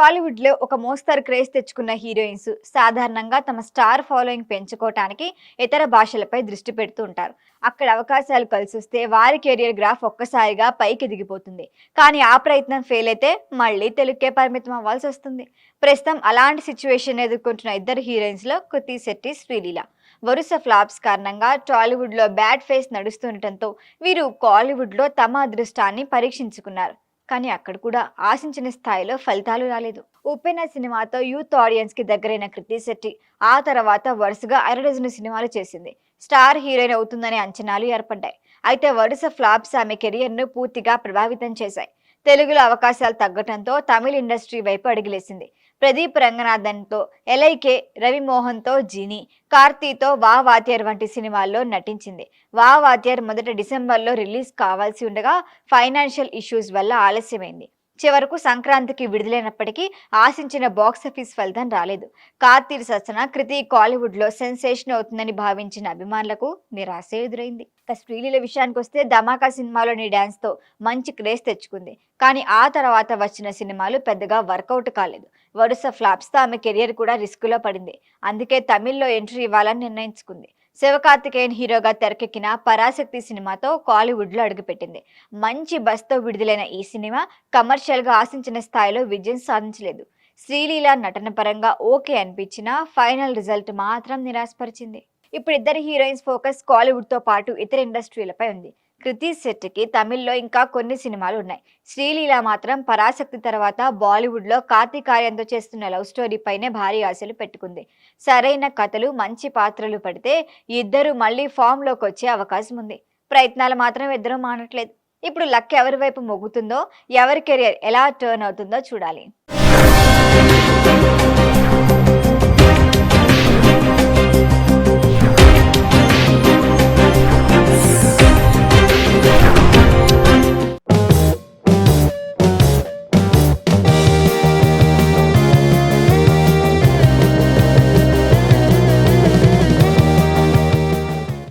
టాలీవుడ్‌లో ఒక మోస్తరు క్రేజ్ తెచ్చుకున్న హీరోయిన్స్ సాధారణంగా తమ స్టార్ ఫాలోయింగ్ పెంచుకోవటానికి ఇతర భాషలపై దృష్టి పెడుతూ ఉంటారు. అక్కడ అవకాశాలు కలిసొస్తే వారి కెరియర్ గ్రాఫ్ ఒక్కసారిగా పైకి దిగిపోతుంది. కానీ ఆ ప్రయత్నం ఫెయిల్ అయితే మళ్ళీ తెలుగుకే పరిమితం అవ్వాల్సి వస్తుంది. ప్రస్తుతం అలాంటి సిచ్యువేషన్ ఎదుర్కొంటున్న ఇద్దరు హీరోయిన్స్‌లో కృతి శెట్టి, శ్రీలీల. వరుస ఫ్లాప్స్ కారణంగా టాలీవుడ్‌లో బ్యాడ్ ఫేస్ నడుస్తుండటంతో వీరు కాలీవుడ్‌లో తమ అదృష్టాన్ని పరీక్షించుకున్నారు. కానీ అక్కడ కూడా ఆశించిన స్థాయిలో ఫలితాలు రాలేదు. ఉప్పెన సినిమాతో యూత్ ఆడియన్స్ కి దగ్గరైన కృతి శెట్టి ఆ తర్వాత వరుసగా అరడజను సినిమాలు చేసింది. స్టార్ హీరోయిన్ అవుతుందనే అంచనాలు ఏర్పడ్డాయి. అయితే వరుస ఫ్లాప్స్ ఆమె కెరియర్ ను పూర్తిగా ప్రభావితం చేశాయి. తెలుగులో అవకాశాలు తగ్గటంతో తమిళ ఇండస్ట్రీ వైపు అడుగులేసింది. ప్రదీప్ రంగనాథన్తో, ఎలైకే, రవిమోహన్తో జీని, కార్తీతో వా వాత్యార్ వంటి సినిమాల్లో నటించింది. వా వాత్యార్ మొదట డిసెంబర్లో రిలీజ్ కావాల్సి ఉండగా ఫైనాన్షియల్ ఇష్యూస్ వల్ల ఆలస్యమైంది. చివరకు సంక్రాంతికి విడుదలైనప్పటికీ ఆశించిన బాక్సాఫీస్ ఫలితం రాలేదు. కార్తీ సరసన కృతి కాలీవుడ్లో సెన్సేషన్ అవుతుందని భావించిన అభిమానులకు నిరాశ ఎదురైంది. ఇక శ్రీలీల విషయానికి వస్తే ధమాకా సినిమాలోని డాన్స్తో మంచి క్రేజ్ తెచ్చుకుంది. కానీ ఆ తర్వాత వచ్చిన సినిమాలు పెద్దగా వర్కౌట్ కాలేదు. వరుస ఫ్లాప్స్తో ఆమె కెరియర్ కూడా రిస్కులో పడింది. అందుకే తమిళ్లో ఎంట్రీ ఇవ్వాలని నిర్ణయించుకుంది. శివకార్తికేయన్ హీరోగా తెరకెక్కిన పరాశక్తి సినిమాతో కాలీవుడ్లో అడుగుపెట్టింది. మంచి బస్తో విడుదలైన ఈ సినిమా కమర్షియల్గా ఆశించిన స్థాయిలో విజయం సాధించలేదు. శ్రీలీల నటన పరంగా ఓకే అనిపించినా ఫైనల్ రిజల్ట్ మాత్రం నిరాశపరిచింది. ఇప్పుడు ఇద్దరు హీరోయిన్స్ ఫోకస్ కాలీవుడ్తో పాటు ఇతర ఇండస్ట్రీలపై ఉంది. కృతి శెట్టికి తమిళ్లో ఇంకా కొన్ని సినిమాలు ఉన్నాయి. శ్రీలీల మాత్రం పరాశక్తి తర్వాత బాలీవుడ్లో కార్తీక్ ఆర్యన్తో చేస్తున్న లవ్ స్టోరీ పైనే భారీ ఆశలు పెట్టుకుంది. సరైన కథలు, మంచి పాత్రలు పడితే ఇద్దరు మళ్ళీ ఫామ్లోకి వచ్చే అవకాశం ఉంది. ప్రయత్నాలు మాత్రం ఇద్దరు మానట్లేదు. ఇప్పుడు లక్ ఎవరి వైపు మొగ్గుతుందో, ఎవరి కెరియర్ ఎలా టర్న్ అవుతుందో చూడాలి.